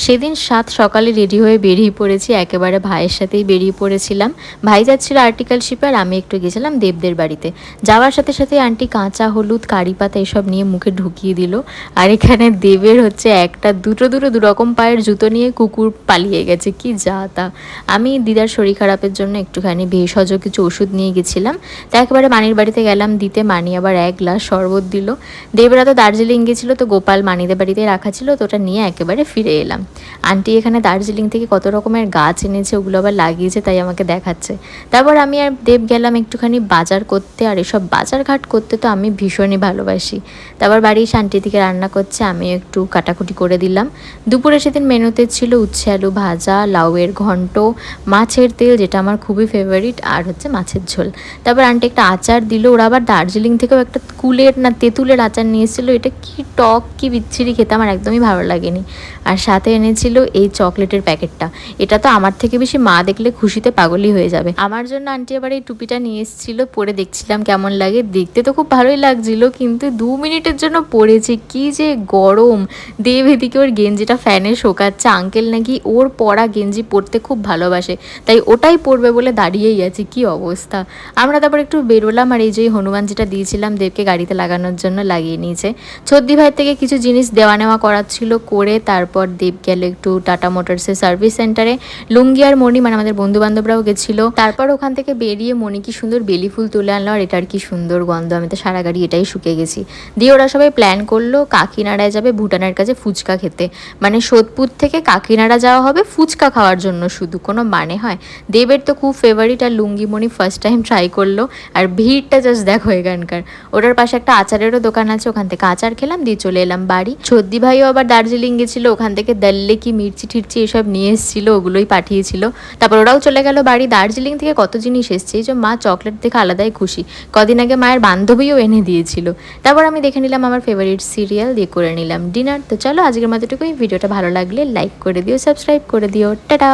সেদিন সকালে রেডি হয়ে বেরিয়ে পড়েছি, একেবারে ভাইয়ের সাথেই বেরিয়ে পড়েছিলাম। ভাই যাচ্ছিল আর্টিকেল শিপে আর আমি একটু গেছিলাম দেবদের বাড়িতে। যাওয়ার সাথে সাথে আন্টি কাঁচা হলুদ কারি পাতা এসব নিয়ে মুখে ঢুকিয়ে দিল। আর এখানে দেবের হচ্ছে একটা দুটো দুরকম পায়ের জুতো নিয়ে কুকুর পালিয়ে গেছে, কি যা তা। আমি দিদার শরীর খারাপের জন্য একটুখানি ভেষজ কিছু ওষুধ নিয়ে গেছিলাম। তা একেবারে মানির বাড়িতে গেলাম দিতে, মানি আবার 1 গ্লাস শরবত দিল। দেবরা তো দার্জিলিং গেছিলো, তো গোপাল মানিদের বাড়িতে রাখা ছিল, তো ওটা নিয়ে একেবারে ফিরে এলাম। আন্টি এখানে দার্জিলিং থেকে কত রকমের গাছ এনেছে, ওগুলো আবার লাগিয়েছে, তাই আমাকে দেখাচ্ছে। তারপর আমি আর দেব গেলাম একটুখানি বাজার করতে, আর এসব বাজার ঘাট করতে তো আমি ভীষণই ভালোবাসি। তারপর বাড়ি এসে আন্টি থেকে রান্না করছে, আমি একটু কাটাকুটি করে দিলাম। দুপুরে সেদিন মেনুতে ছিল উচ্ছে আলু ভাজা, লাউয়ের ঘন্ট, মাছের তেল যেটা আমার খুবই ফেভারিট, আর হচ্ছে মাছের ঝোল। তারপর আন্টি একটা আচার দিল, ওরা আবার দার্জিলিং থেকেও একটা তেঁতুলের আচার নিয়ে এসেছিলো। এটা কি টক কি বিচ্ছিরি খেতে, আমার একদমই ভালো লাগেনি। আর সাথে এনেছিল এই চকলেটের প্যাকেটটা। এটা তো আমার থেকে বেশি মা দেখলে খুশিতে পাগলই হয়ে যাবে। আমার জন্য আন্টি আবার এই টুপিটা নিয়ে এসেছিল, পরে দেখছিলাম কেমন লাগে। দেখতে তো খুব ভালোই লাগছিল, কিন্তু 2 মিনিটের জন্য পরেছি, কি যে গরম। দেব এদিকে ওর গেঞ্জিটা ফ্যানে শোকাচ্ছে, আঙ্কেল নাকি ওর পরা গেঞ্জি পরতে খুব ভালোবাসে, তাই ওটাই পরবে বলে দাঁড়িয়েই আছে, কি অবস্থা। আমরা তারপর একটু বেরোলাম, আর এই যে হনুমান যেটা দিয়েছিলাম দেবকে গাড়িতে লাগানোর জন্য লাগিয়ে নিয়েছে। ছদ্দি ভাই থেকে কিছু জিনিস দেওয়া নেওয়া করার ছিল, করে তারপর দেব গেল একটু টাটা মোটরসের সার্ভিস সেন্টারে। লুঙ্গি আর মণি মানে আমাদের বন্ধু বান্ধবরাও গেছিলো। তারপর ওখান থেকে বেরিয়ে মণি কি সুন্দর বেলি ফুল তুলে আনলো, আর এটার কি সুন্দর গন্ধ, আমি তো সারা গাড়ি এটাই শুকিয়ে গেছি। দিয়ে ওরা সবাই প্ল্যান করলো কাকিনাড়ায় যাবে ভুটানের কাছে ফুচকা খেতে। মানে সোদপুর থেকে কাকিনাড়া যাওয়া হবে ফুচকা খাওয়ার জন্য, শুধু কোনো মানে হয়। দেবের তো খুব ফেভারিট, আর লুঙ্গি মণি ফার্স্ট টাইম ট্রাই করলো। আর ভিড়টা জাস্ট দেখো এখানকার। ওটার পাশে একটা আচারেরও দোকান আছে, ওখান থেকে আচার খেলাম, দিয়ে চলে এলাম বাড়ি। ছদ্দি ভাইও আবার দার্জিলিং গেছিলো, ওখান থেকে দাল্লে কি মির্চি ঠিরচি এসব নিয়ে এসেছিলো, ওগুলোই পাঠিয়েছিল। তারপর ওরাও চলে গেল বাড়ি। দার্জিলিং থেকে কত জিনিস এসছে, এই যে মা চকলেট দেখে আলাদাই খুশি। কদিন আগে মায়ের বান্ধবীও এনে দিয়েছিল। তারপর আমি দেখে নিলাম আমার ফেভারিট সিরিয়াল, দিয়ে করে নিলাম ডিনার। তো চলো আজকের মতোটুকুই, ভিডিওটা ভালো লাগলে লাইক করে দিও, সাবস্ক্রাইব করে দিও, টাটা।